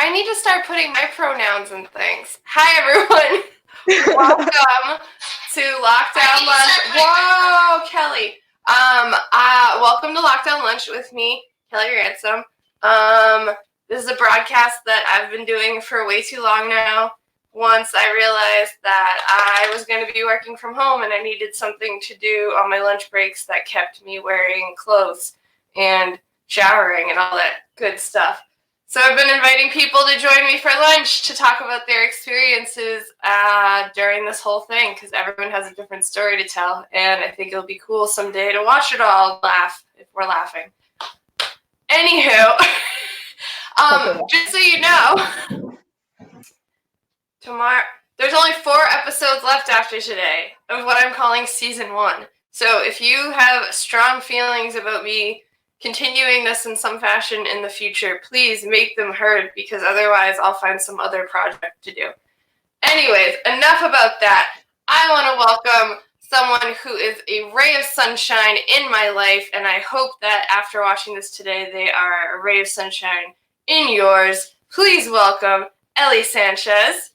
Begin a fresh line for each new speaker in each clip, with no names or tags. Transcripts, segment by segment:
I need to start putting my pronouns and things. Hi, everyone. Welcome to Lockdown Lunch. Whoa, Kelly. Welcome to Lockdown Lunch with me, Kelly Ransom. This is a broadcast that I've been doing for way too long now. Once I realized that I was going to be working from home and I needed something to do on my lunch breaks that kept me wearing clothes and showering and all that good stuff. So I've been inviting people to join me for lunch to talk about their experiences during this whole thing, because everyone has a different story to tell, and I think it'll be cool someday to watch it all, laugh if we're laughing. Anywho, just so you know, tomorrow there's only 4 episodes left after today of what I'm calling season 1. So if you have strong feelings about me continuing this in some fashion in the future, please make them heard, because otherwise I'll find some other project to do. Anyways, enough about that. I want to welcome someone who is a ray of sunshine in my life, and I hope that after watching this today, they are a ray of sunshine in yours. Please welcome Ellie Sanchez.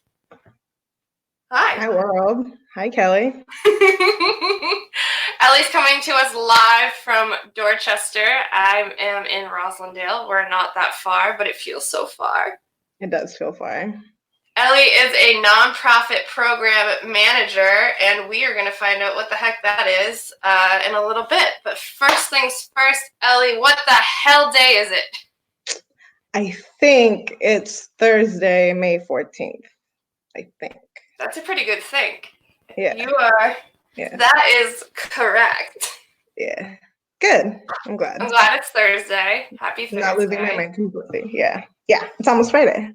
Hi.
Hi, world. Hi, Kelly.
Ellie's coming to us live from Dorchester. I am in Roslindale. We're not that far, but it feels so far.
It does feel far.
Ellie is a nonprofit program manager, and we are going to find out what the heck that is in a little bit. But first things first, Ellie, what the hell day is it?
I think it's Thursday, May 14th. I think.
That's a pretty good thing.
Yeah.
You are.
Yeah.
That is correct.
Yeah. Good. I'm glad.
I'm glad it's Thursday. Happy Thursday.
Not losing my mind completely. Yeah. Yeah. It's almost Friday.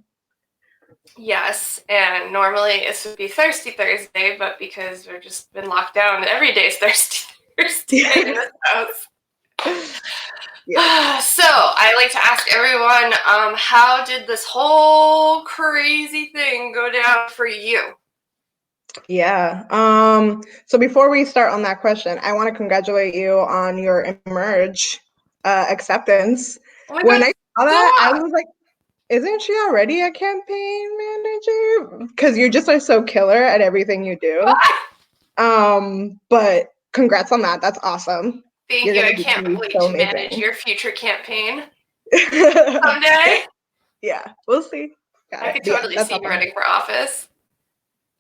Yes, and normally it would be Thirsty Thursday, but because we've just been locked down, every day is Thirsty Thursday in this house. Yeah. So I like to ask everyone, how did this whole crazy thing go down for you?
Yeah. So before we start on that question, I want to congratulate you on your Emerge acceptance.
Oh
when I saw that, I was like, isn't she already a campaign manager? Because you just are so killer at everything you do. But congrats on that. That's awesome.
Thank you. I can't wait to manage your future campaign someday.
Yeah, we'll see.
I could totally see you running for office.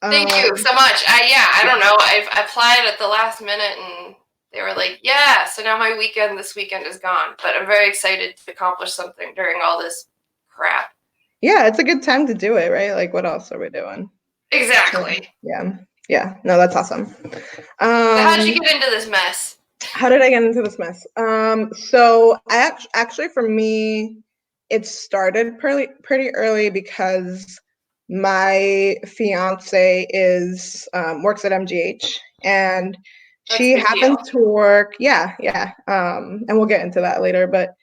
Thank you so much. I don't know. I applied at the last minute and they were like, yeah, so now my this weekend is gone. But I'm very excited to accomplish something during all this crap.
Yeah, it's a good time to do it, right? Like, what else are we doing?
Exactly.
Yeah. No, that's awesome.
So how did you get into this mess?
How did I get into this mess? So I actually, for me, it started pretty early because my fiance works at MGH, and she happens to work. Yeah. And we'll get into that later, but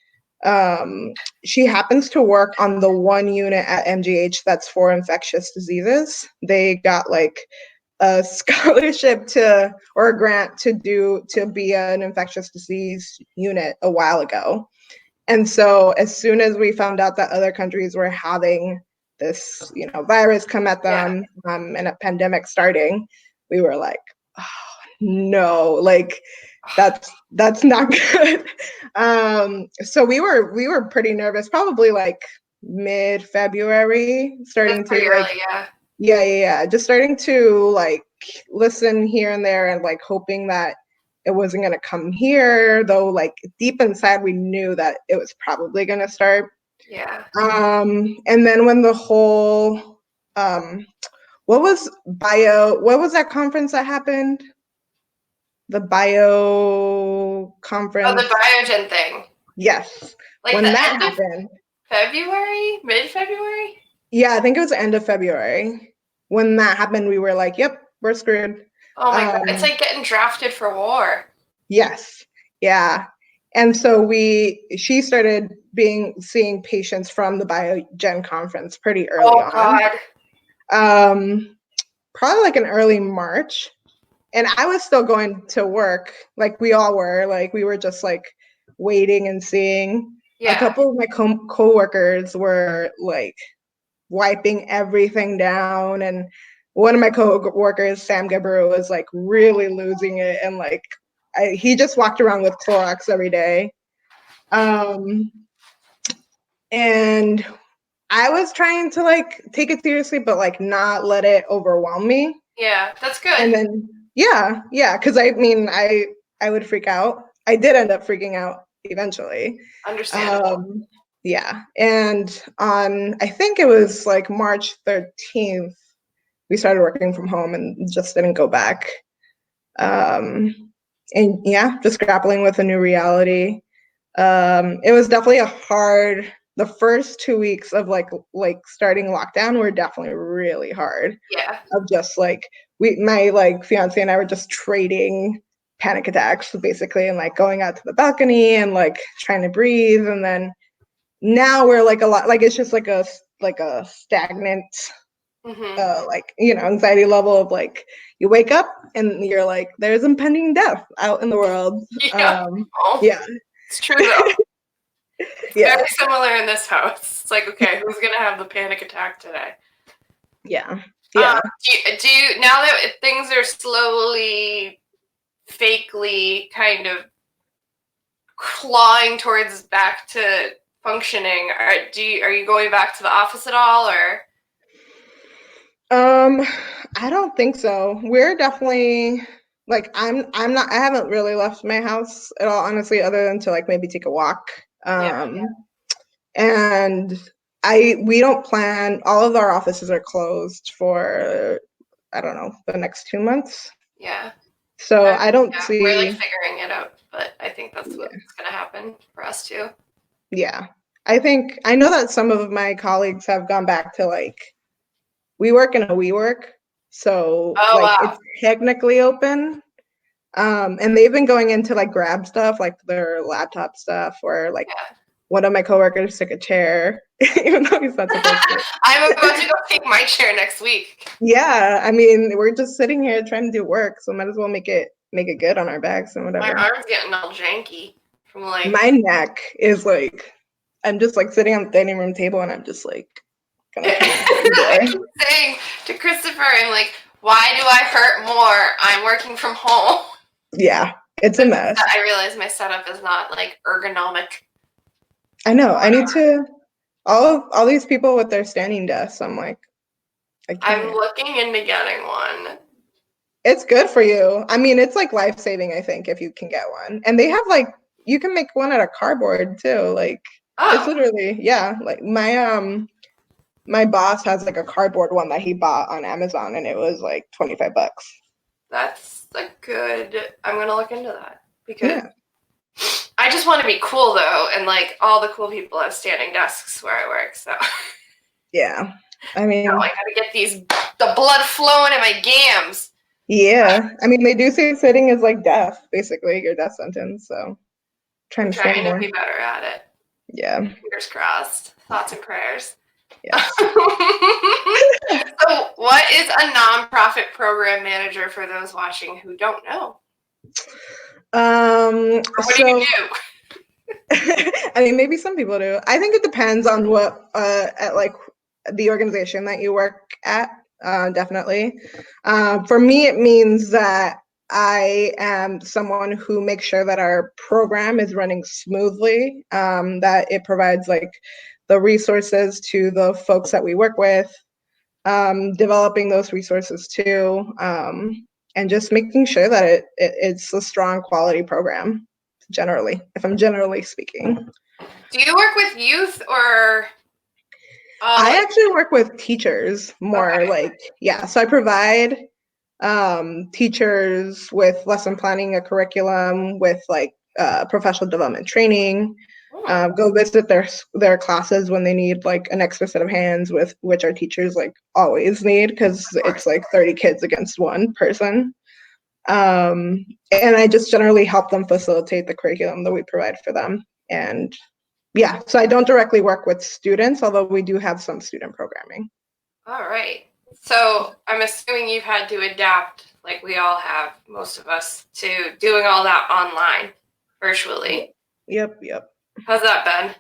she happens to work on the one unit at MGH that's for infectious diseases. They got like a scholarship or a grant to be an infectious disease unit a while ago. And so as soon as we found out that other countries were having this, virus come at them, and a pandemic starting, we were like, oh, no, like that's not good. So we were pretty nervous, probably like mid-February, starting to
early,
just starting to like listen here and there and like hoping that it wasn't going to come here, though like deep inside we knew that it was probably going to start.
Yeah.
And then when the whole what was that conference that happened? The bio conference.
Oh, the Biogen thing.
Yes.
Like
when that happened.
February? Mid-February?
Yeah, I think it was the end of February. When that happened, we were like, yep, we're screwed.
Oh my God. It's like getting drafted for war.
Yes. Yeah. And so she started seeing patients from the Biogen conference pretty early on.
Oh God.
Probably like in early March. And I was still going to work, like we all were. Like we were just like waiting and seeing. Yeah. A couple of my co-workers were like wiping everything down. And one of my coworkers, Sam Gabbru, was like really losing it, and like he just walked around with Clorox every day. And I was trying to like take it seriously, but like not let it overwhelm me.
Yeah, that's good.
And then yeah, because I mean, I would freak out. I did end up freaking out eventually.
Understandable.
Yeah, and on I think it was like March 13th, we started working from home and just didn't go back. And yeah, just grappling with a new reality. It was definitely the first 2 weeks of like starting lockdown were definitely really hard.
Yeah.
Of just like my like fiance and I were just trading panic attacks basically, and like going out to the balcony and like trying to breathe. And then now we're like a lot like it's just like a stagnant like anxiety level of like you wake up and you're like there's impending death out in the world.
Yeah.
Yeah.
It's true though. It's
Yeah.
very similar in this house. It's like, okay, who's gonna have the panic attack today?
Yeah.
Do you now that things are slowly, fakely kind of clawing towards back to functioning? Are you going back to the office at all, or?
I don't think so. We're definitely like I'm not I haven't really left my house at all, honestly, other than to like maybe take a walk. And we don't plan, all of our offices are closed for I don't know, the next 2 months.
Yeah.
So I don't
we're like
see
figuring it out, but I think that's what's gonna happen for us too.
Yeah. I know that some of my colleagues have gone back to like we work in a WeWork, so like it's technically open. And they've been going into like grab stuff, like their laptop stuff, or like one of my coworkers took a chair, even though he's not supposed to.
I'm about to go take my chair next week.
Yeah, I mean, we're just sitting here trying to do work, so might as well make it good on our backs and whatever.
My arm's getting all janky from like.
My neck is like, I'm just like sitting on the dining room table, and I'm just like.
I keep saying to Christopher, I'm like, why do I hurt more? I'm working from home.
Yeah, it's a mess.
I realize my setup is not like ergonomic.
I know. I need to. All these people with their standing desks. I'm like,
I'm looking into getting one.
It's good for you. I mean, it's like life-saving, I think, if you can get one. And they have like you can make one out of cardboard too. Like it's literally like my boss has like a cardboard one that he bought on Amazon, and it was like $25.
That's a good. I'm gonna look into that because I just want to be cool though, and like all the cool people have standing desks where I work. So
yeah, I mean,
I gotta get the blood flowing in my gams.
Yeah, I mean, they do say sitting is like death, basically your death sentence. So
trying to be better at it.
Yeah.
Fingers crossed. Thoughts and prayers.
Yes.
So, what is a nonprofit program manager for those watching who don't know? What do you do?
I mean, maybe some people do. I think it depends on what at like the organization that you work at. Definitely. For me, it means that I am someone who makes sure that our program is running smoothly, that it provides like the resources to the folks that we work with, developing those resources too, and just making sure that it's a strong quality program generally, if I'm generally speaking.
Do you work with youth or?
I actually work with teachers more so I provide teachers with lesson planning, a curriculum, with like professional development training, go visit their classes when they need like an extra set of hands, with which our teachers like always need because it's like 30 kids against one person. And I just generally help them facilitate the curriculum that we provide for them. And yeah, so I don't directly work with students, although we do have some student programming.
All right. So I'm assuming you've had to adapt, like we all have, most of us, to doing all that online, virtually.
Yep.
How's that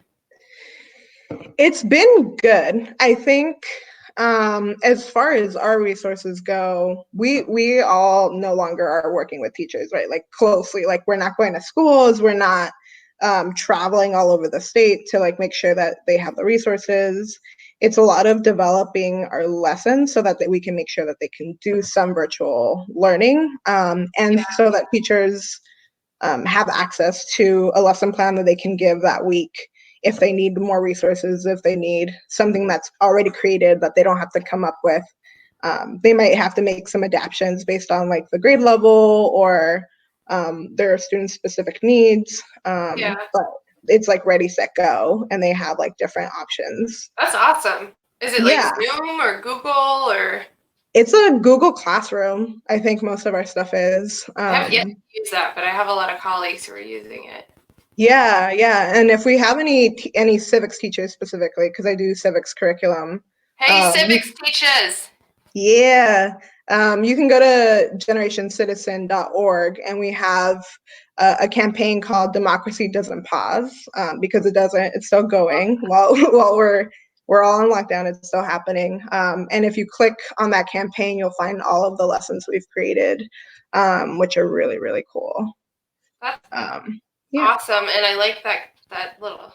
been?
It's been good. I think as far as our resources go, we all no longer are working with teachers, right? Like closely, like we're not going to schools, we're not traveling all over the state to like make sure that they have the resources. It's a lot of developing our lessons so that we can make sure that they can do some virtual learning, and so that teachers have access to a lesson plan that they can give that week if they need more resources, if they need something that's already created that they don't have to come up with. They might have to make some adaptations based on like the grade level or their student specific needs. But it's like ready, set, go, and they have like different options.
That's awesome. Is it like Zoom or Google or?
It's a Google Classroom. I think most of our stuff is.
I have yet to use that, but I have a lot of colleagues who are using it.
Yeah, and if we have any civics teachers specifically, because I do civics curriculum.
Hey, civics teachers!
Yeah, you can go to generationscitizen.org, and we have a campaign called "Democracy Doesn't Pause," because it doesn't. It's still going while we're all in lockdown. It's still happening. And if you click on that campaign, you'll find all of the lessons we've created, which are really, really cool.
That's awesome, and I like that little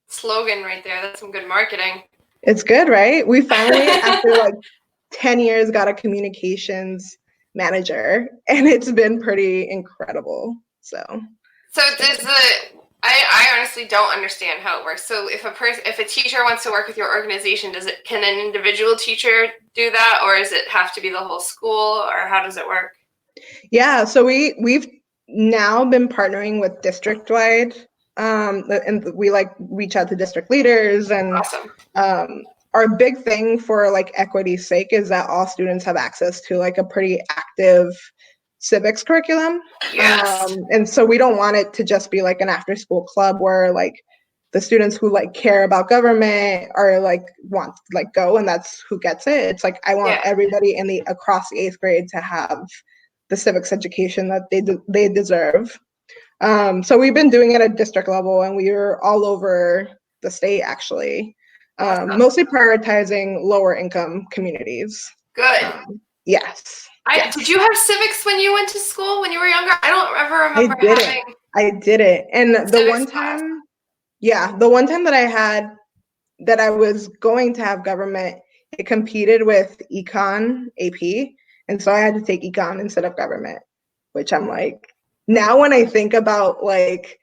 slogan right there. That's some good marketing.
It's good, right? We finally, after like 10 years, got a communications manager, and it's been pretty incredible. So
does I honestly don't understand how it works. So if a teacher wants to work with your organization, can an individual teacher do that, or does it have to be the whole school, or how does it work?
Yeah, so we've now been partnering with district-wide, and we like reach out to district leaders, and
awesome.
Our big thing for like equity's sake is that all students have access to like a pretty active civics curriculum.
Yes.
And so we don't want it to just be like an after school club where like the students who like care about government or like want to like go and that's who gets it. It's like I want everybody in across the 8th grade to have the civics education that they deserve. So we've been doing it at district level, and we were all over the state actually, mostly prioritizing lower income communities.
Good.
Yes.
Did you have civics when you went to school when you were younger? I don't ever remember having.
I didn't. And the one time, the one time that I had that I was going to have government, it competed with econ AP, and so I had to take econ instead of government, which I'm like, now when I think about like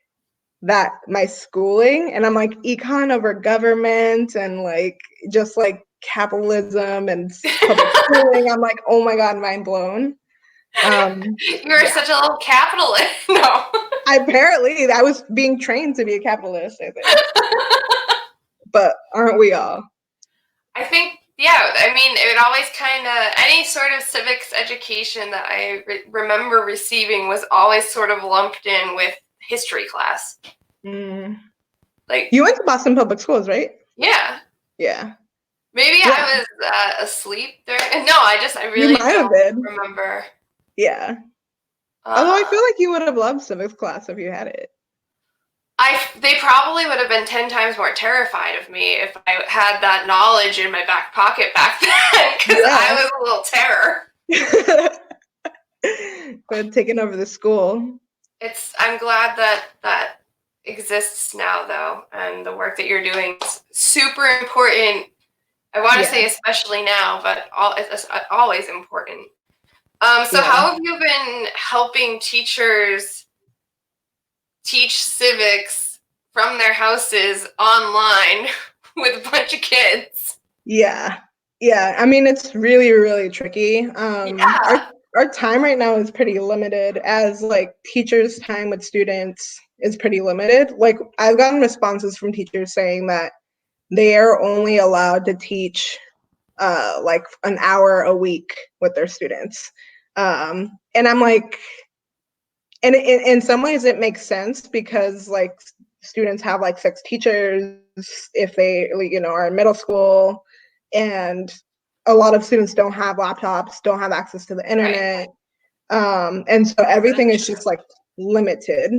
that my schooling and I'm like econ over government and like just like capitalism and public schooling, I'm like, oh my god, mind blown.
You're such a little capitalist. No.
Apparently I was being trained to be a capitalist, I think. But aren't we all?
I think, yeah, I mean, it would always kind of, any sort of civics education that I remember receiving was always sort of lumped in with history class. Like,
you went to Boston Public Schools, right?
Yeah.
Yeah.
Maybe I was asleep during. No, I really don't remember.
Yeah. Although I feel like you would have loved civics class if you had it.
They probably would have been 10 times more terrified of me if I had that knowledge in my back pocket back then, because I was a little terror.
But taking over the school.
I'm glad that exists now, though, and the work that you're doing is super important. I want to say especially now, but it's always important. So how have you been helping teachers teach civics from their houses online with a bunch of kids?
Yeah. I mean, it's really, really tricky. Our time right now is pretty limited, as like teachers' time with students is pretty limited. Like I've gotten responses from teachers saying that they are only allowed to teach like an hour a week with their students. And I'm like, and in some ways it makes sense because like students have like 6 teachers if they, you know, are in middle school, and a lot of students don't have laptops, don't have access to the internet. And so everything is just like limited.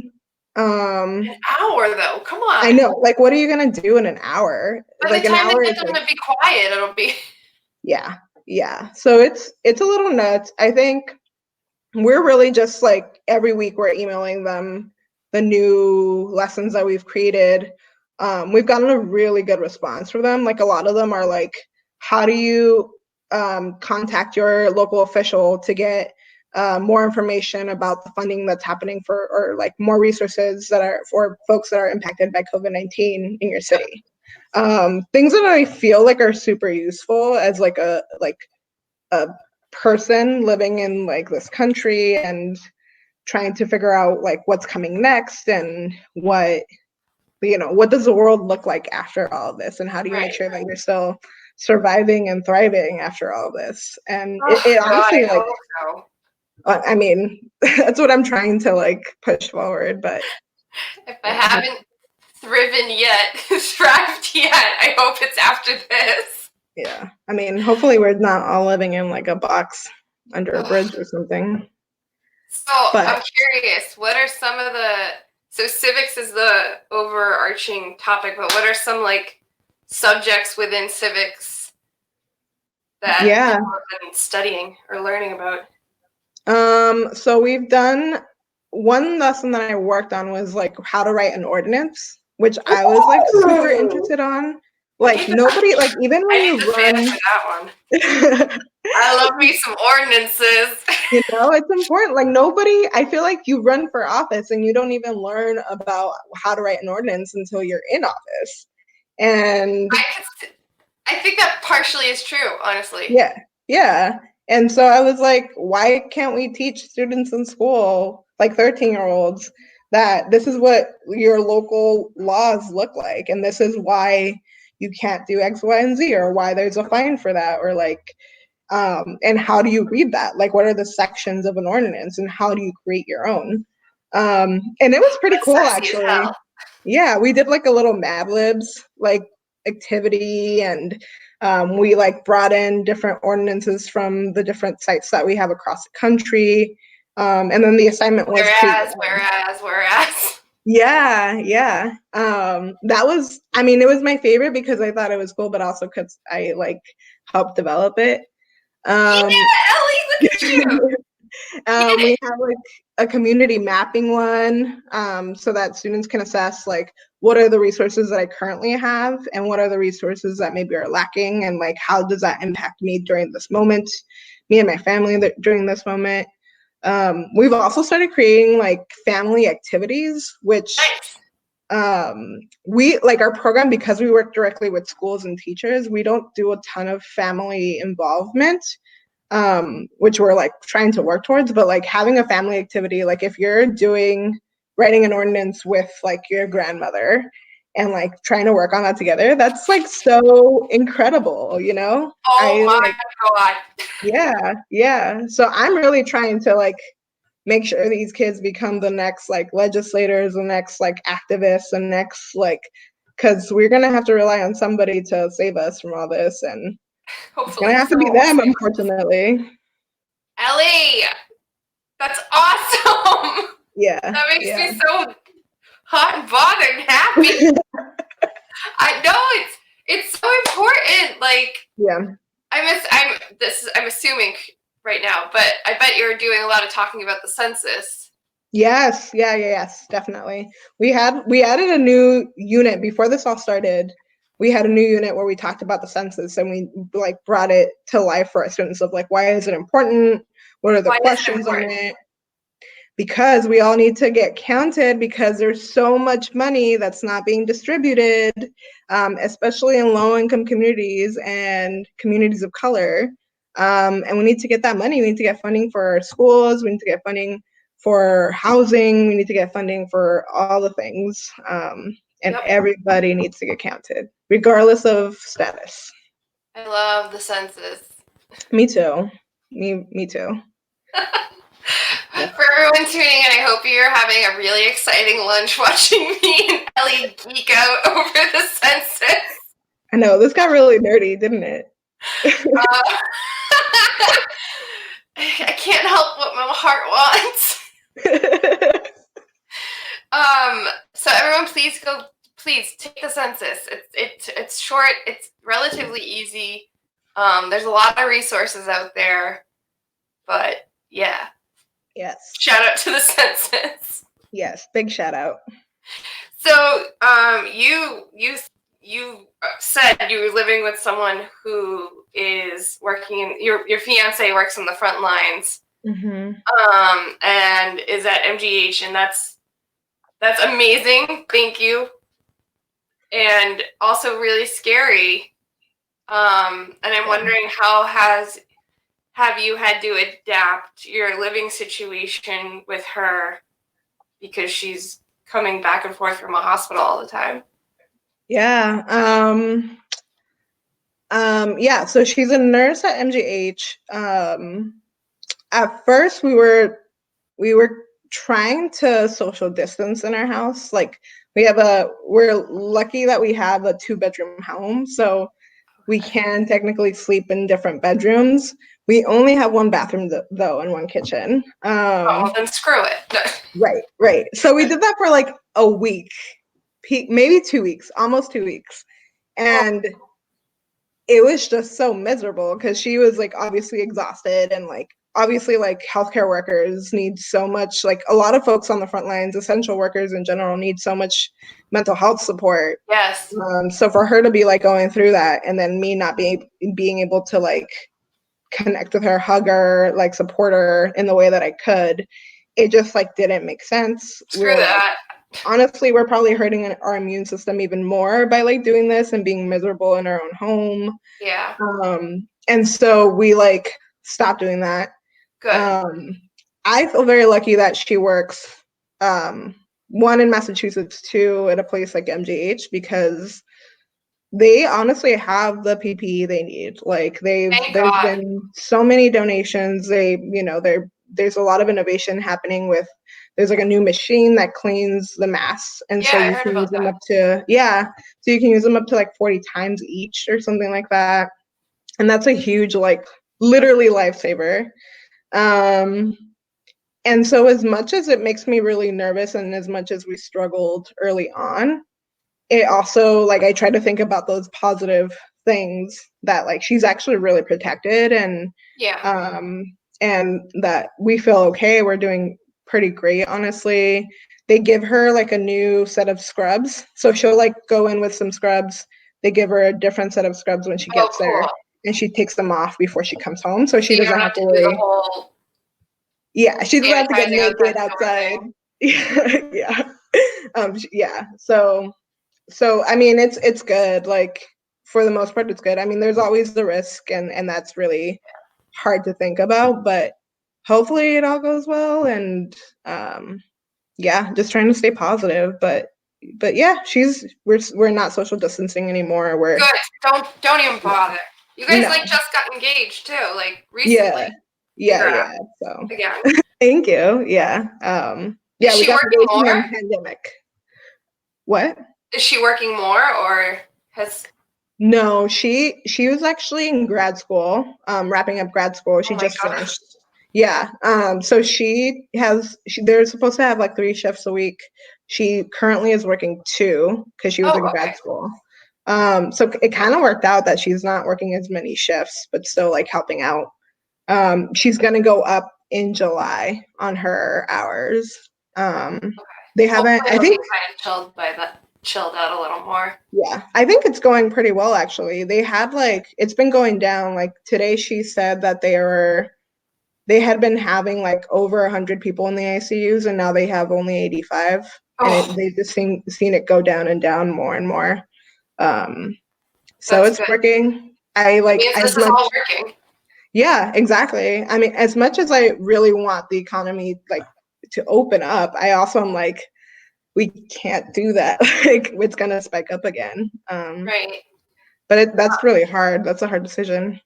Um,
An hour though, come on.
I know, like, what are you gonna do in an hour?
By
Like
the
an
time
hour
they
is
get them
like,
to be quiet, it'll be.
yeah. So it's a little nuts. I think we're really just like every week we're emailing them the new lessons that we've created. We've gotten a really good response from them. Like a lot of them are like, how do you contact your local official to get more information about the funding that's happening for, or like more resources that are for folks that are impacted by COVID-19 in your city. Things that I feel like are super useful as like a person living in like this country and trying to figure out like what's coming next and what does the world look like after all of this, and how do you make sure that you're still surviving and thriving after all of this. And it
God,
honestly,
I
like,
hope so.
I mean, that's what I'm trying to like push forward. But
If I haven't thrived yet, I hope it's after this.
yeah, I mean, hopefully we're not all living in like a box under a bridge or something.
So
But
I'm curious, what are some of so civics is the overarching topic, but what are some like subjects within civics that
yeah,
people have been studying or learning about?
so we've done one lesson that I worked on was like how to write an ordinance, which I was like super interested on. Like nobody, like even when
I need
you
to fan
run,
for that one. I love me some ordinances.
it's important. Like nobody, I feel like you run for office and you don't even learn about how to write an ordinance until you're in office. And
I think that partially is true, honestly.
yeah. And so I was like, why can't we teach students in school, like 13-year-olds, that this is what your local laws look like, and this is why you can't do X, Y, and Z, or why there's a fine for that, or like, and how do you read that? Like, what are the sections of an ordinance, and how do you create your own? And it was pretty
That's
cool,
sexy as
actually.
hell.
Yeah, we did like a little Mad Libs like activity, and we like brought in different ordinances from the different sites that we have across the country. And then the assignment was
Whereas.
yeah. That was, I mean, it was my favorite because I thought it was cool, but also because I like helped develop it.
Yeah, Ellie, look at you.
We have like a community mapping one, so that students can assess like what are the resources that I currently have and what are the resources that maybe are lacking, and like how does that impact me during this moment, me and my family during this moment. We've also started creating like family activities, which we like our program, because we work directly with schools and teachers, we don't do a ton of family involvement, which we're like trying to work towards. But like having a family activity, like if you're writing an ordinance with like your grandmother and like trying to work on that together, that's like so incredible, you know?
Oh my God.
Yeah. So I'm really trying to like make sure these kids become the next like legislators, the next like activists, the next like, because we're gonna have to rely on somebody to save us from all this, and it's
Hopefully
gonna have to be them, unfortunately.
Ellie, that's awesome.
Yeah.
That makes me so hot and bothered and happy. I know it's so important. Like I'm assuming right now, but I bet you're doing a lot of talking about the census.
Yes. Yes, definitely. We added a new unit before this all started. We had a new unit where we talked about the census, and we like brought it to life for our students of like, why is it important? What are the questions on it? Because we all need to get counted, because there's so much money that's not being distributed, especially in low-income communities and communities of color. And we need to get that money. We need to get funding for our schools. We need to get funding for housing. We need to get funding for all the things. And everybody needs to get counted, regardless of status.
I love the census.
Me too. Me too.
For everyone tuning in, I hope you're having a really exciting lunch watching me and Ellie geek out over the census.
I know, this got really nerdy, didn't it?
I can't help what my heart wants. So everyone, please take the census. It's short. It's relatively easy. There's a lot of resources out there, but yeah.
Yes.
Shout out to the census.
Yes. Big shout out.
So, you said you were living with someone who is working. Your fiance works on the front lines.
Mm-hmm.
And is at MGH, and that's amazing. Thank you. And also really scary. And I'm wondering have you had to adapt your living situation with her because she's coming back and forth from a hospital all the time?
Yeah. Yeah, so she's a nurse at MGH. At first we were trying to social distance in our house. Like we're lucky that we have a 2-bedroom home, so we can technically sleep in different bedrooms. We only have 1 bathroom though and 1 kitchen.
Oh, well, then screw it.
Right. So we did that for like a week, maybe 2 weeks, almost 2 weeks. And it was just so miserable because she was like obviously exhausted, and like obviously like healthcare workers need so much, like a lot of folks on the front lines, essential workers in general, need so much mental health support.
Yes.
So for her to be like going through that, and then me not being able to like connect with her, hug her, like support her in the way that I could, it just like didn't make sense.
Screw that.
Honestly, we're probably hurting our immune system even more by like doing this and being miserable in our own home.
Yeah.
And so we like stopped doing that.
Good.
I feel very lucky that she works, 1 in Massachusetts, 2 at a place like MGH, because they honestly have the PPE they need. Like there's been so many donations. There's a lot of innovation happening with, there's like a new machine that cleans the masks, and
Yeah,
so
I
you
heard
can use
about
them
that.
so you can use them up to like 40 times each or something like that. And that's a huge, like literally lifesaver. And so as much as it makes me really nervous, and as much as we struggled early on, it also, like, I try to think about those positive things, that like she's actually really protected, and
Yeah.
and that we feel okay. We're doing pretty great, honestly. They give her like a new set of scrubs, so she'll like go in with some scrubs. They give her a different set of scrubs when she
Oh,
gets there,
cool.
and she takes them off before she comes home, so she
So you
doesn't
don't
have
have
to
to do the
worry.
whole
Yeah, she doesn't have to get
sanitizing
naked
outside the door
outside.
thing.
Yeah. Yeah. So I mean, it's good. Like for the most part, it's good. I mean, there's always the risk, and that's really hard to think about, but hopefully it all goes well. And yeah, just trying to stay positive. But yeah, we're not social distancing anymore. We're
Good. Don't even bother. You guys
no.
like just got engaged too, like recently.
Yeah. Yeah.
Congrats
So
again.
thank you. Yeah.
Is
Yeah, we
she
got
working
engaged
more?
in pandemic. What?
Is she working more or has?
No, she was actually in grad school, wrapping up grad school.
Oh
She
my
just
gosh.
finished. Yeah. So they're supposed to have like 3 shifts a week. She currently is working 2 because she was
Oh,
in
okay.
grad school. So it kind of worked out that she's not working as many shifts, but still like helping out. She's gonna go up in July on her hours. They haven't,
Hopefully
I
it'll be
think.
kind of chilled out a little more.
Yeah, I think it's going pretty well, actually. They had like, it's been going down. Like today, she said that they had been having like over 100 people in the ICUs, and now they have only 85, and
Oh,
they've just seen it go down and down more and more. So
that's
it's
good.
working.
It means this is all working.
Yeah, exactly. I mean, as much as I really want the economy like to open up, I also am like, we can't do that. Like it's gonna spike up again.
Right.
But that's really hard. That's a hard decision.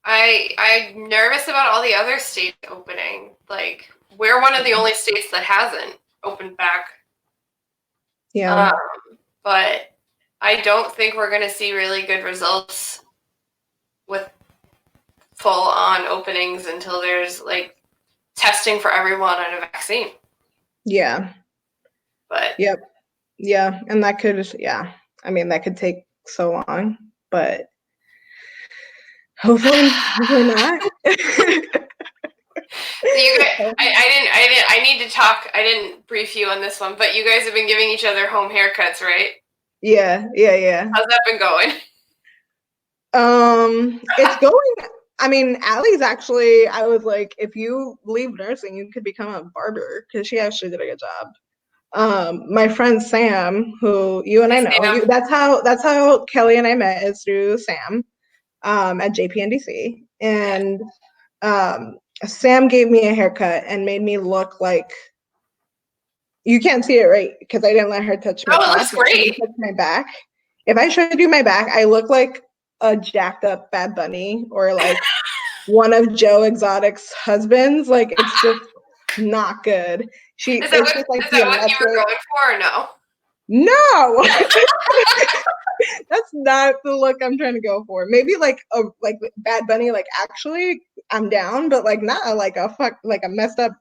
I'm nervous about all the other states opening. Like we're one of the only states that hasn't opened back.
Yeah.
But I don't think we're going to see really good results with full on openings until there's like testing for everyone and a vaccine.
Yeah.
But
Yep. Yeah. And that could, yeah. I mean, that could take so long, but hopefully not.
so you guys, I need to talk. I didn't brief you on this one, but you guys have been giving each other home haircuts, right?
Yeah.
How's that been going?
It's going. I mean, Allie's actually. I was like, if you leave nursing, you could become a barber because she actually did a good job. My friend Sam, who you and I know, that's how Kelly and I met, is through Sam, at JPNDC, and Sam gave me a haircut and made me look like, you can't see it right because I didn't let her touch my
Oh, it
top.
looks great.
Touch my back. If I showed you my back, I look like a jacked up Bad Bunny or like one of Joe Exotic's husbands. Like, it's just not good.
Is that what you were going for, or no?
No, that's not the look I'm trying to go for. Maybe like a Bad Bunny. Like, actually, I'm down, but like not like a messed up.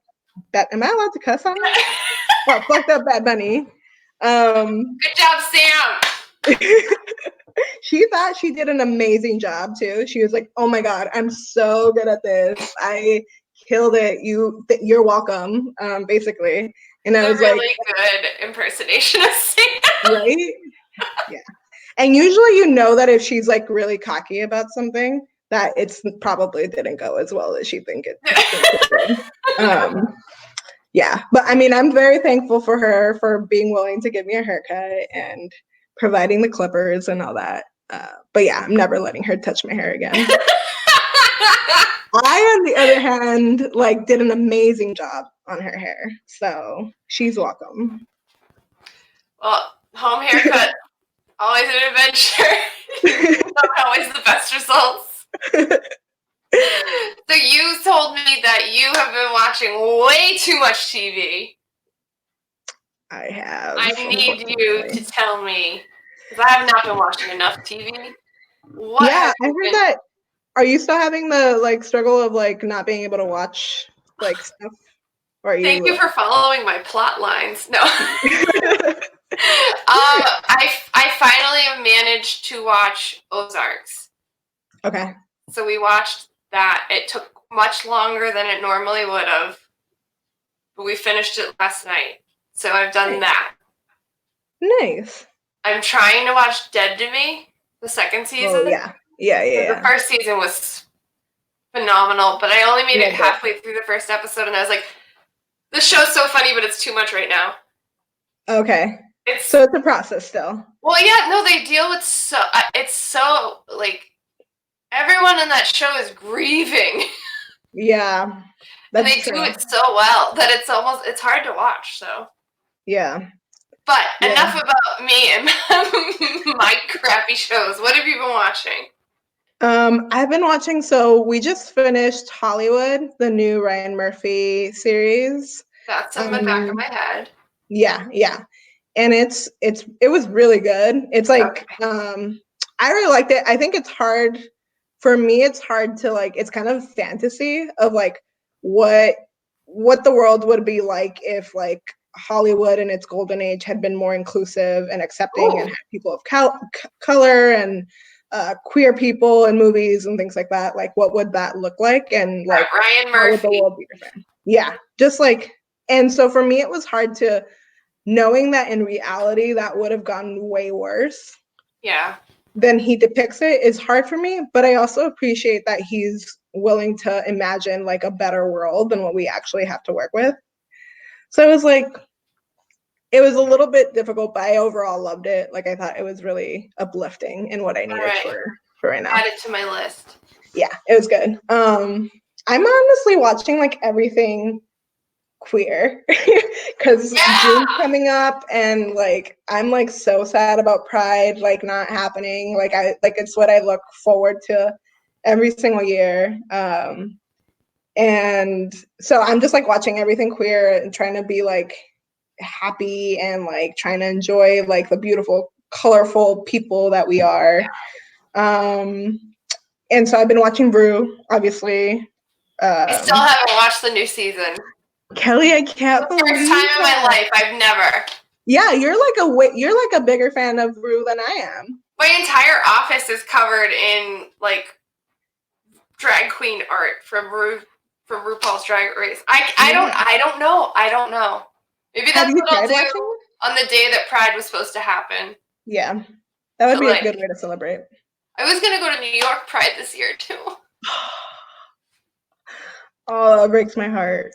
Am I allowed to cuss on that? Well, fucked up Bad Bunny.
Good job, Sam.
She thought she did an amazing job too. She was like, "Oh my god, I'm so good at this. I killed it. You're welcome." Basically, and I was
really good impersonation of Sam.
Right? Yeah. And usually, you know that if she's like really cocky about something, that it's probably didn't go as well as she think it did. Yeah, but I mean, I'm very thankful for her for being willing to give me a haircut and providing the clippers and all that. But yeah, I'm never letting her touch my hair again. I, on the other hand, like did an amazing job on her hair, so she's welcome.
Well, home haircut, always an adventure. Not always the best results. So you told me that you have been watching way too much TV.
I have.
I need you to tell me, because I have not been watching enough TV.
I heard that. Are you still having the like struggle of like not being able to watch like stuff? Or are you?
Thank you for following my plot lines. No. I finally managed to watch Ozarks.
Okay.
So we watched that. It took much longer than it normally would have, but we finished it last night. So I've done that.
Nice.
I'm trying to watch Dead to Me, the second season.
Oh, yeah. Yeah.
The first season was phenomenal, but I only made it halfway through the first episode, and I was like, this show's so funny, but it's too much right now.
Okay. So it's a process still.
Well, yeah, no, they deal with it's so, like, everyone in that show is grieving.
Yeah.
And they do it so well that it's hard to watch, so.
Yeah.
But enough about me and my crappy shows. What have you been watching?
I've been watching, so we just finished Hollywood, the new Ryan Murphy series.
That's in the back of my head.
Yeah. And it was really good. It's like, I really liked it. I think it's hard, for me, it's hard to like, it's kind of fantasy of like what the world would be like if like Hollywood in its golden age had been more inclusive and accepting and had people of color and queer people in movies and things like that. Like, what would that look like? And like,
Ryan Murphy.
How would the world be different? Yeah, just like, and so for me, it was hard to, knowing that in reality that would have gone way worse.
Yeah.
Than he depicts it is hard for me, but I also appreciate that he's willing to imagine like a better world than what we actually have to work with. So it was like, it was a little bit difficult, but I overall loved it. Like, I thought it was really uplifting in what I needed for right now.
Add it to my list.
Yeah, it was good. I'm honestly watching like everything queer because June's coming up, and like I'm like so sad about Pride like not happening. Like it's what I look forward to every single year. And so I'm just like watching everything queer and trying to be like happy and like trying to enjoy like the beautiful, colorful people that we are. And so I've been watching Brew, obviously.
I still haven't watched the new season.
Kelly, I can't believe
first time in my life. I've never.
Yeah, you're like a bigger fan of Rue than I am.
My entire office is covered in like drag queen art from RuPaul's Drag Race. I don't know. Maybe
Have
that's
you
what I'll
tried
do
watching it?
on the day that Pride was supposed to happen.
Yeah, that would
So
be a
like,
good way to celebrate.
I was gonna go to New York Pride this year too.
Oh, that breaks my heart.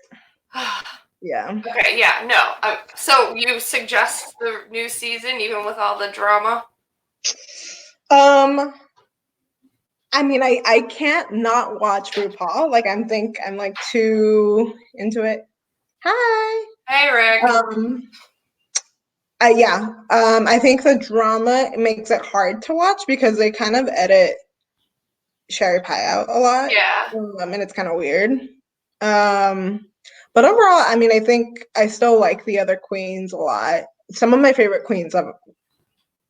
Yeah.
Okay, yeah, no. So you suggest the new season, even with all the drama?
Um, I mean, I can't not watch RuPaul. Like I'm like too into it. Hi.
Hey, Rick.
Yeah. I think the drama makes it hard to watch because they kind of edit Sherry Pie out a lot.
Yeah.
And it's kind of weird. But overall, I mean, I think I still like the other queens a lot. Some of my favorite queens have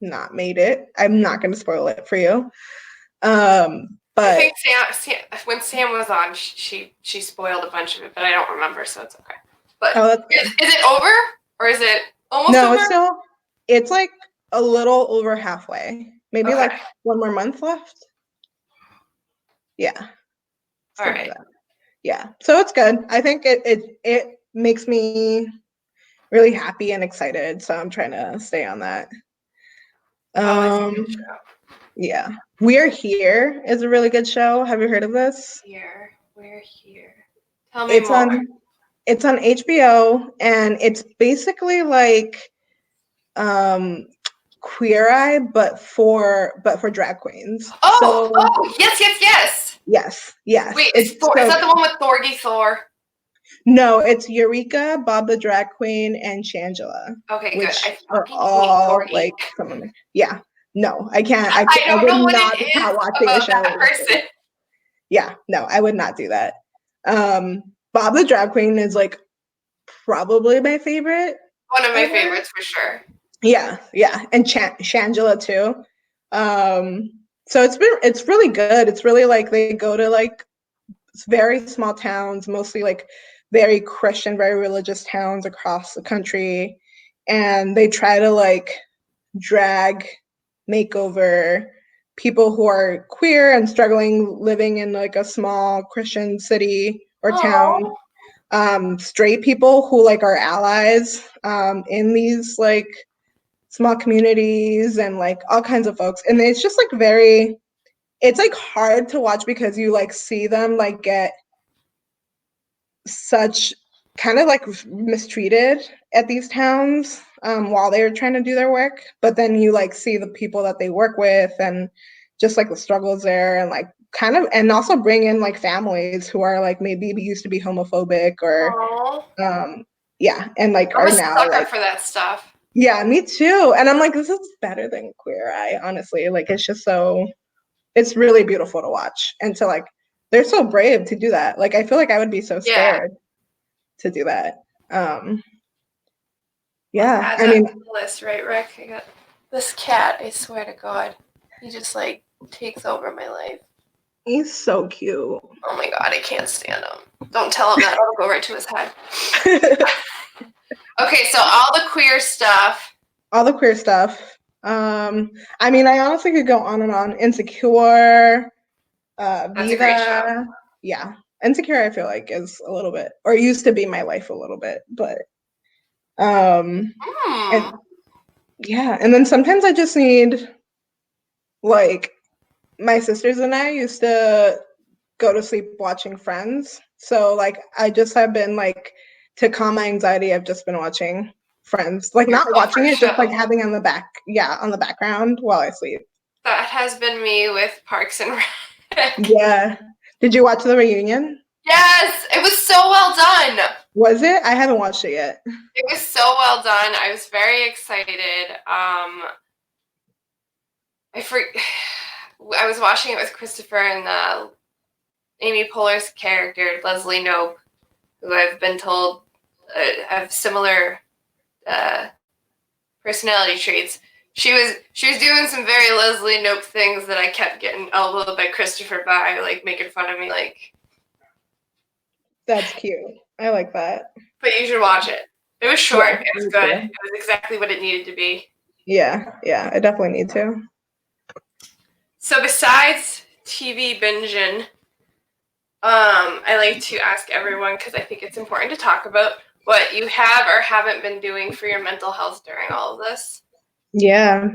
not made it. I'm not going to spoil it for you.
I
But
think when Sam was on, she spoiled a bunch of it, but I don't remember, so it's okay. But
that's good.
is it over or is it almost
No,
over?
it's like a little over halfway. Maybe
Okay.
like one more month left. Yeah.
All
Something
right.
like that. Yeah. So it's good. I think it makes me really happy and excited. So I'm trying to stay on that.
Oh, it's a good
Um
show.
yeah. We're Here is a really good show. Have you heard of this?
We're here. Tell me more.
It's on HBO and it's basically like Queer Eye but for drag queens. So
Yes.
yes.
Wait,
It's
is
so
that the one with Thorgy Thor?
no, it's Eureka, Bob the Drag Queen, and Shangela,
Okay, good.
which
I
are
fucking hate
all
Thorgy.
like some of them. Yeah. No, I can't.
I
I
don't
would
know what
not
it
be
is
caught watching a
about
show
that
with him.
person.
Yeah, no, I would not do that. Bob the Drag Queen is like probably my favorite.
One of my
Ever.
favorites for sure.
Yeah, and Shangela too. So it's really good. It's really like they go to like very small towns, mostly like very Christian, very religious towns across the country, and they try to like drag makeover people who are queer and struggling living in like a small Christian city or town. Straight people who like are allies in these like small communities and like all kinds of folks. And it's just like it's like hard to watch because you like see them like get such kind of like mistreated at these towns while they were trying to do their work. But then you like see the people that they work with and just like the struggles there and like kind of and also bring in like families who are like maybe used to be homophobic or yeah and like
I'm
are
a
now
sucker
like
for that stuff.
yeah, me too. And I'm like, this is better than Queer Eye, honestly. Like it's just it's really beautiful to watch and to like they're so brave to do that. Like I feel like I would be so scared to do that. Yeah,
Add
I
that
mean,
to the list, right, Rick? I got this cat. I swear to God, he just like takes over my life.
he's so cute.
Oh my God, I can't stand him. Don't tell him that. I'll go right to his head. Okay, so all the queer stuff.
All the queer stuff. I mean, I honestly could go on and on. Insecure,
That's a great show.
Viva. Yeah, Insecure. I feel like is a little bit, or used to be my life a little bit, but and yeah, and then sometimes I just need like my sisters and I used to go to sleep watching Friends. So like I just have been like to calm my anxiety, I've just been watching Friends. Like
Your
not watching
comfort
it, just like
show.
having on the background while I sleep.
That has been me with Parks and Rec.
Yeah. Did you watch the reunion?
Yes, it was so well done.
Was it? I haven't watched it yet.
It was so well done. I was very excited. I was watching it with Christopher and Amy Poehler's character, Leslie Knope, who I've been told have similar personality traits. She was doing some very Leslie Knope things that I kept getting elbowed by Christopher by, like making fun of me, like.
That's cute. I like that.
But you should watch it. It was short.
Yeah,
It was
me
good.
too.
It was exactly what it needed to be.
Yeah, I definitely need to.
So besides TV binging, I like to ask everyone, because I think it's important to talk about, what you have or haven't been doing for your mental health during all of this.
Yeah.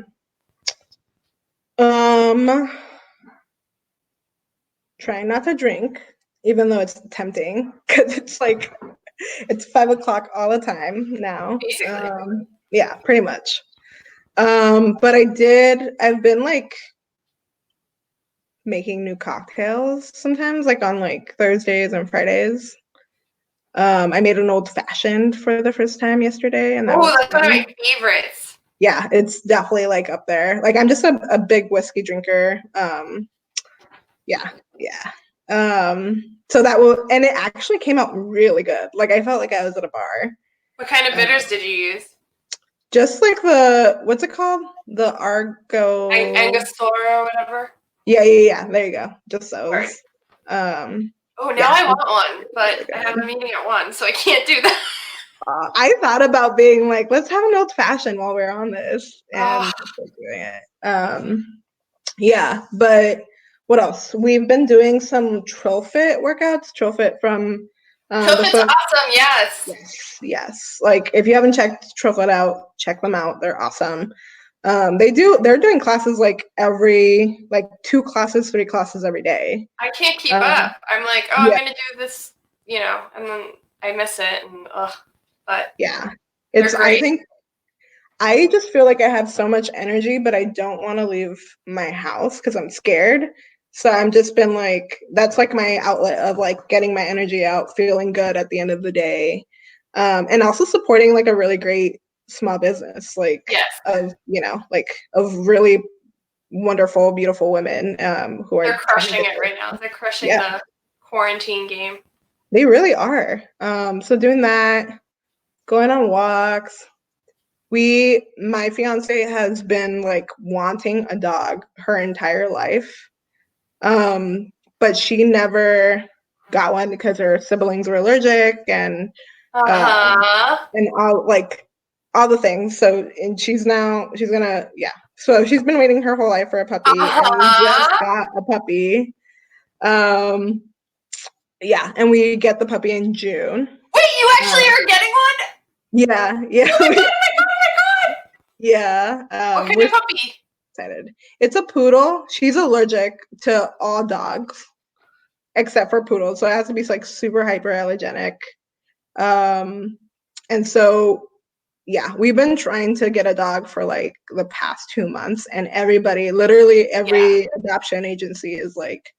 Trying not to drink, even though it's tempting, because it's like it's 5 o'clock all the time now.
Basically.
Yeah, pretty much. But I've been like making new cocktails sometimes, like on like Thursdays and Fridays. I made an old fashioned for the first time yesterday, and that was
That's one of
fun.
my favorites.
Yeah, it's definitely like up there. Like I'm just a big whiskey drinker. Yeah. So that will, and it actually came out really good. Like I felt like I was at a bar.
What kind of bitters did you use?
Just like what's it called? The Argo.
Angostura or whatever.
Yeah. There you go. Just those.
Now I want one, but really I have a meeting at 1, so I can't do that.
I thought about being like, let's have an old fashioned while we're on this, and doing it. Yeah, but what else? We've been doing some TrillFit workouts. TrillFit from
TrillFit's awesome.
Yes. Like if you haven't checked TrillFit out, check them out. They're awesome. They're doing classes like every 2 classes, 3 classes every day.
I can't keep up. I'm like, I'm gonna do this, and then I miss it, and but
yeah, I just feel like I have so much energy, but I don't want to leave my house because I'm scared. So I'm just been like, that's like my outlet of like getting my energy out, feeling good at the end of the day. And also supporting like a really great small business, like of really wonderful, beautiful women who are
crushing it right now. They're crushing the quarantine game.
They really are. So doing that, going on walks. My fiance has been like wanting a dog her entire life. But she never got one because her siblings were allergic and all the things. So, and she's gonna, so she's been waiting her whole life for a puppy, and we just got a puppy. And we get the puppy in June.
Wait, you actually are getting one?
Yeah.
Oh my god.
Yeah.
What kind of puppy?
Excited. It's a poodle. She's allergic to all dogs except for poodles, so it has to be like super hyperallergenic. And so we've been trying to get a dog for like the past 2 months, and literally every adoption agency is like,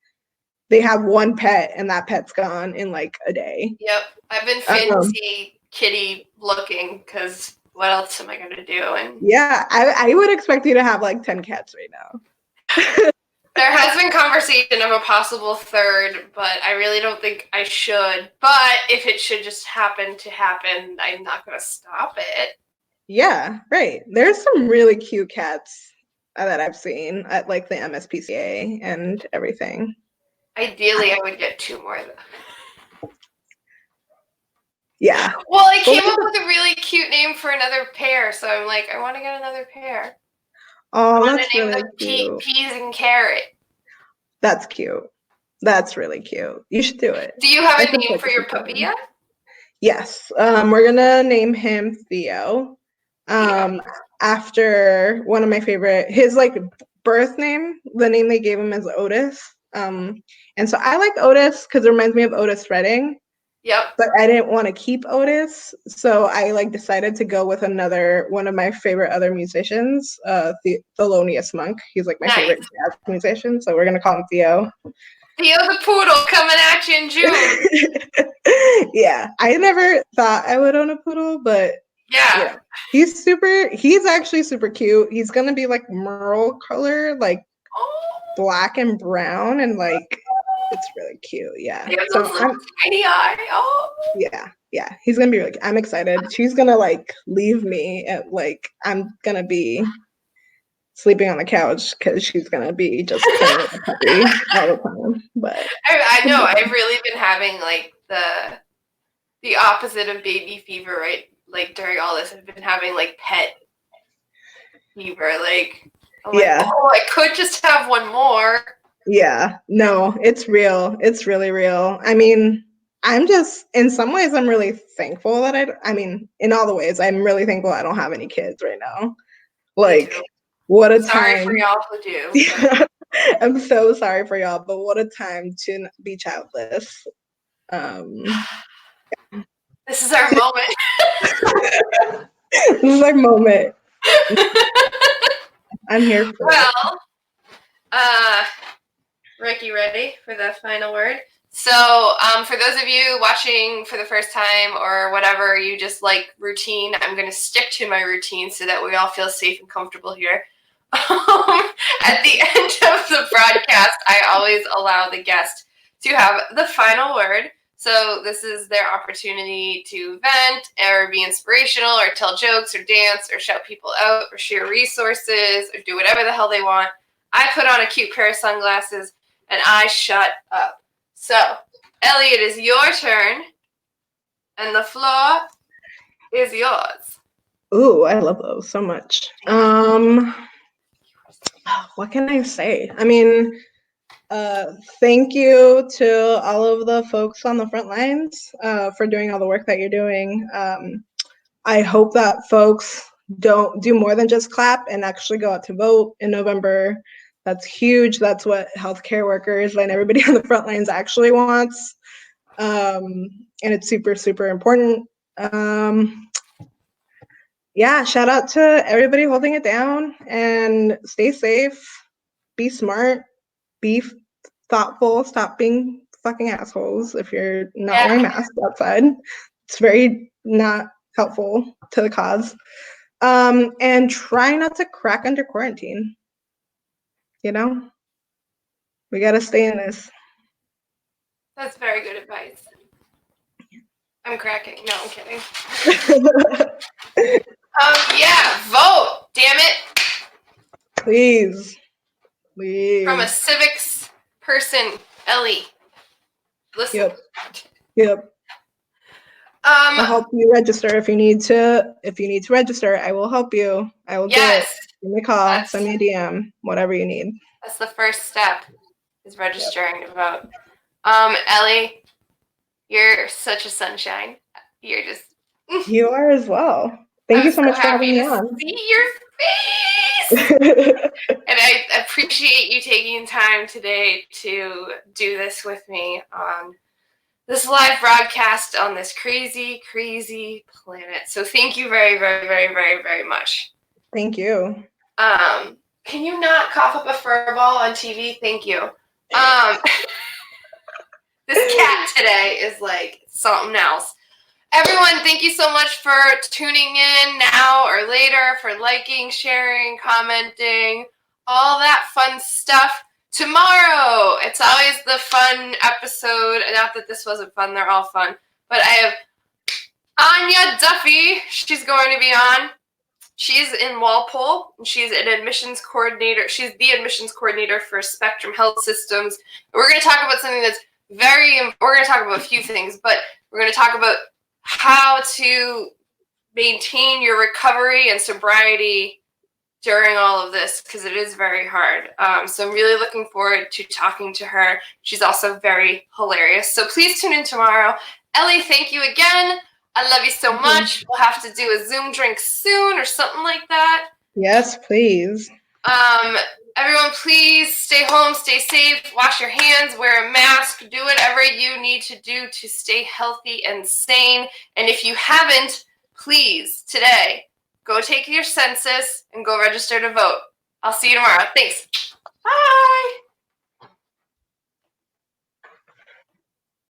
they have one pet and that pet's gone in like a day.
Yep. I've been fancy kitty looking because what else am I gonna do? And
I would expect you to have like 10 cats right now.
There has been conversation of a possible third, but I really don't think I should. But if it should just happen to happen, I'm not going to stop it.
Yeah, right. There's some really cute cats that I've seen at like the MSPCA and everything.
Ideally, I would get 2 more though.
Yeah.
Well, I came up with a really cute name for another pair, so I'm like, I want to get another pair.
Oh, that's really cute.
Peas and carrot.
That's cute. That's really cute. You should do it.
Do you have a name for your puppy yet?
Yes. We're gonna name him Theo. After one of my favorite, his like birth name, the name they gave him is Otis. And so I like Otis because it reminds me of Otis Redding.
Yep.
But I didn't want to keep Otis, so I like decided to go with one of my favorite other musicians, Thelonious Monk. He's like my favorite jazz musician, so we're gonna call him Theo.
Theo the poodle coming at you in June.
Yeah, I never thought I would own a poodle, but he's actually super cute. He's gonna be like merle color, like black and brown, and like it's really cute. Yeah.
So tiny eye.
Yeah. He's gonna be really. I'm excited. She's gonna like leave me at like I'm gonna be sleeping on the couch because she's gonna be just playing with the puppy all the time. But
I know I've really been having like the opposite of baby fever like during all this, I've been having like pet fever. Like, I'm
Yeah.
like, oh, I could just have one more.
Yeah. No, it's real. It's really real. I mean, I'm just, in some ways, I'm really thankful that I mean, in all the ways, I'm really thankful I don't have any kids right now. Like, what a
Sorry
time.
for y'all who do.
I'm so sorry for y'all, but what a time to be childless.
This is our moment.
This is our moment. I'm here for it.
Well, Ricky, ready for the final word? So, for those of you watching for the first time or whatever, you just like routine, I'm going to stick to my routine so that we all feel safe and comfortable here. At the end of the broadcast, I always allow the guest to have the final word. So this is their opportunity to vent or be inspirational or tell jokes or dance or shout people out or share resources or do whatever the hell they want. I put on a cute pair of sunglasses and I shut up. So, Ellie, it is your turn, and the floor is yours.
Ooh, I love those so much. What can I say? I mean, thank you to all of the folks on the front lines for doing all the work that you're doing. I hope that folks don't do more than just clap and actually go out to vote in November. That's huge. That's what healthcare workers and everybody on the front lines actually wants. And it's super, super important. Yeah, shout out to everybody holding it down and stay safe, be smart, be thoughtful, stop being fucking assholes if you're not wearing masks outside. It's very not helpful to the cause. And try not to crack under quarantine. You know, we got to stay in this.
That's very good advice. I'm cracking. No, I'm kidding. Yeah, vote. Damn it.
Please. Please.
From a civics person, Ellie. Listen.
Yep. I'll help you register if you need to. If you need to register, I will help you. I will do it. Give me a call, send me a DM, whatever you need.
That's the first step, is registering to vote. Ellie, you're such a sunshine. You're just...
You are as well. Thank you so much for having me on.
See your face! And I appreciate you taking time today to do this with me on this live broadcast on this crazy, crazy planet. So thank you very, very, very, very, very much.
Thank you.
Can you not cough up a fur ball on TV? Thank you. This cat today is like something else. Everyone, thank you so much for tuning in now or later, for liking, sharing, commenting, all that fun stuff. Tomorrow, it's always the fun episode. Not that this wasn't fun, they're all fun. But I have Anya Duffy. She's going to be on. She's in Walpole, and she's an admissions coordinator. She's the admissions coordinator for Spectrum Health Systems. We're going to talk about something that's we're going to talk about a few things, but we're going to talk about how to maintain your recovery and sobriety during all of this, because it is very hard. So I'm really looking forward to talking to her. She's also very hilarious. So please tune in tomorrow. Ellie, thank you again. I love you so much. We'll have to do a Zoom drink soon or something like that.
Yes, please.
Everyone, please stay home, stay safe, wash your hands, wear a mask, do whatever you need to do to stay healthy and sane. And if you haven't, please, today, go take your census and go register to vote. I'll see you tomorrow. Thanks. Bye.